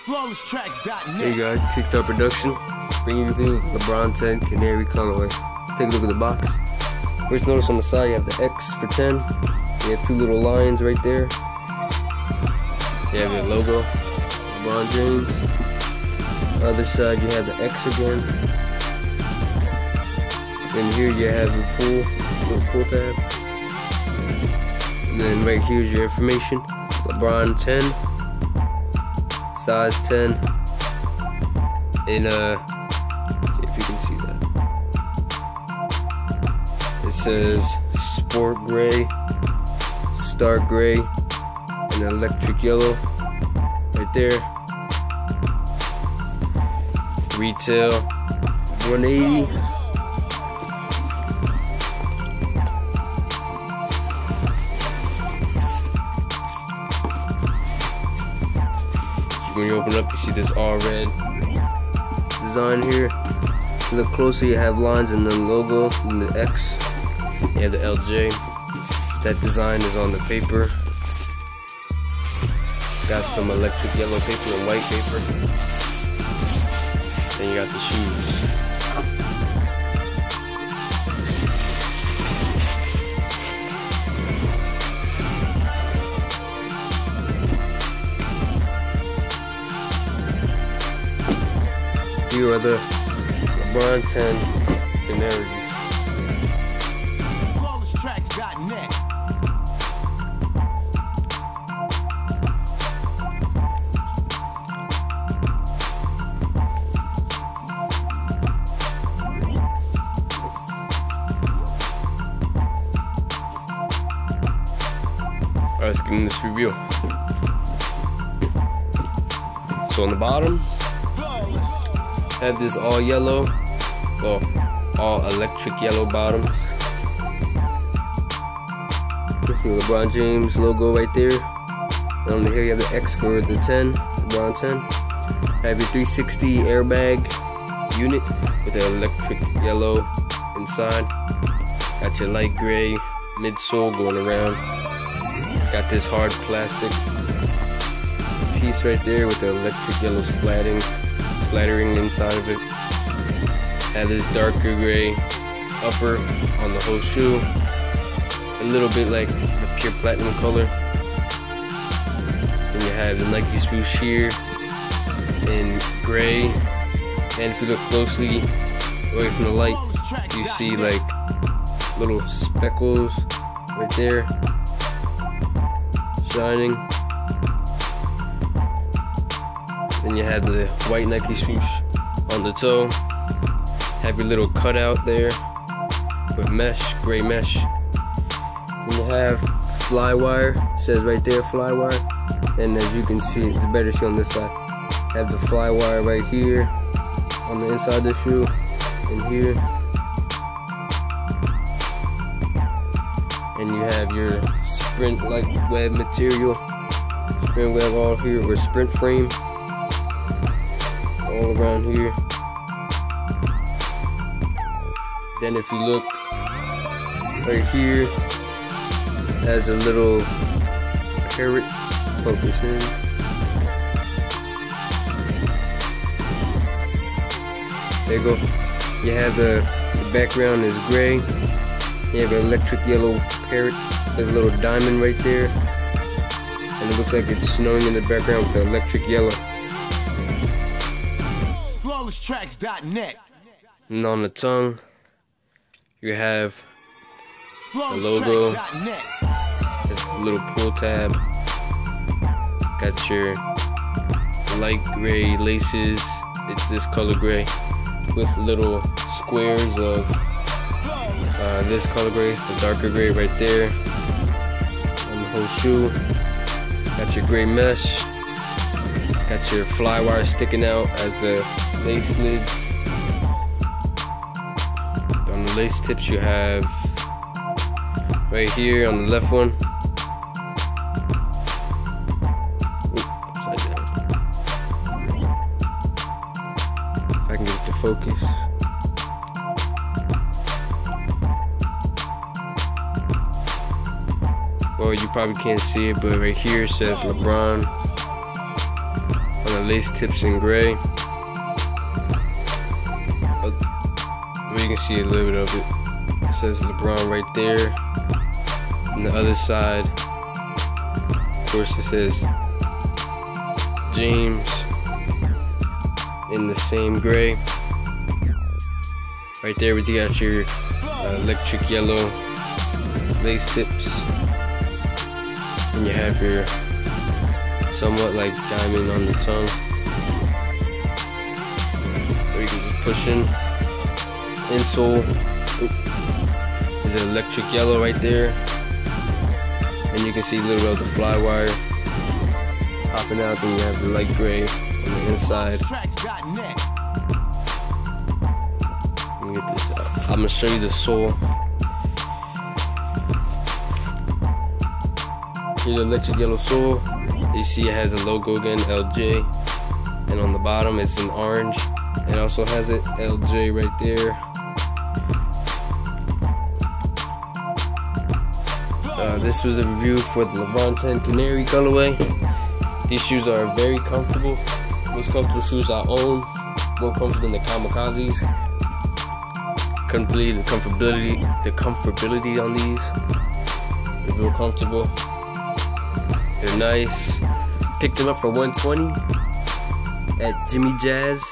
Hey guys, Kickstart Production, bringing you the Lebron 10 Canary colorway. Take a look at the box. First, notice on the side you have the X for 10. You have two little lines right there. You have your logo, LeBron James. Other side you have the X again. And here you have the little pull tab. And then right here is your information. LeBron 10, size 10, in see if you can see that. It says sport gray, stark gray, and electric yellow right there. Retail $180. When you open up, you see this all red design here. If you look closer, you have lines in the logo and the X. You have the LJ. That design is on the paper. Got some electric yellow paper and white paper. Then you got the shoes. Here are the LeBron 10 Canaries. Alright, let's get in this review. So on the bottom, have this all yellow, well, all electric yellow bottoms. You see the LeBron James logo right there. And on here you have the X for the 10, LeBron 10. Have your 360 airbag unit with the electric yellow inside. Got your light gray midsole going around. Got this hard plastic piece right there with the electric yellow splattering inside of it. Have this darker gray upper on the whole shoe, a little bit like the pure platinum color. Then you have the Nike swoosh here in gray, and if you look closely away from the light, you see like little speckles right there shining. Then you have the white Nike swoosh on the toe. Have your little cutout there with mesh, gray mesh. Then you have fly wire. It says right there, fly wire. And as you can see, it's better to see on this side. Have the fly wire right here on the inside of the shoe, and here. And you have your sprint like web material, sprint web all here, or sprint frame. All around here. Then if you look right here, has a little parrot. Focus in. There you go. You have the background is gray. You have an electric yellow parrot. There's a little diamond right there, and it looks like it's snowing in the background with the electric yellow. Tracks.net. And on the tongue, you have the logo. It's a little pull tab. Got your light gray laces. It's this color gray with little squares of this color gray, the darker gray right there on the whole shoe. Got your gray mesh. Got your fly wire sticking out as the lace lids. On the lace tips you have right here on the left one. Upside down. If I can get it to focus. Well, you probably can't see it, but right here it says LeBron. On the lace tips in gray. You can see a little bit of it. It says LeBron right there. On the other side, of course, it says James in the same gray. Right there, you got your electric yellow lace tips, and you have your somewhat like diamond on the tongue. So you can just push in. Insole is an electric yellow right there, and you can see a little bit of the fly wire popping out. Then you have the light gray on the inside. Let me get this out. I'm gonna show you the sole. Here's the electric yellow sole. You see it has a logo again, LJ, and on the bottom it's in orange. It also has it LJ right there. This was a review for the LeBron 10 Canary colorway. These shoes are very comfortable. Most comfortable shoes I own. More comfortable than the Kamikazes. Couldn't believe the comfortability on these. They're real comfortable. They're nice. Picked them up for $120 at Jimmy Jazz.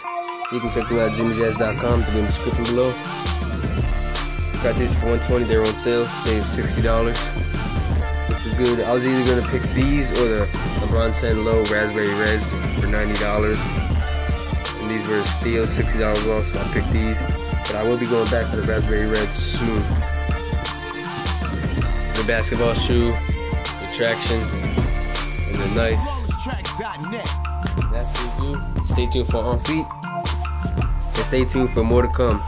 You can check them out at jimmyjazz.com. To be in the description below. Got these for $120. They're on sale. Saved $60. Which is good. I was either gonna pick these or the LeBron 10 Low Raspberry Reds for $90. And these were a steal, $60 off, so I picked these. But I will be going back to the Raspberry Reds soon. The basketball shoe, the traction, and the knife. That's the review. Stay tuned for On Feet. And stay tuned for more to come.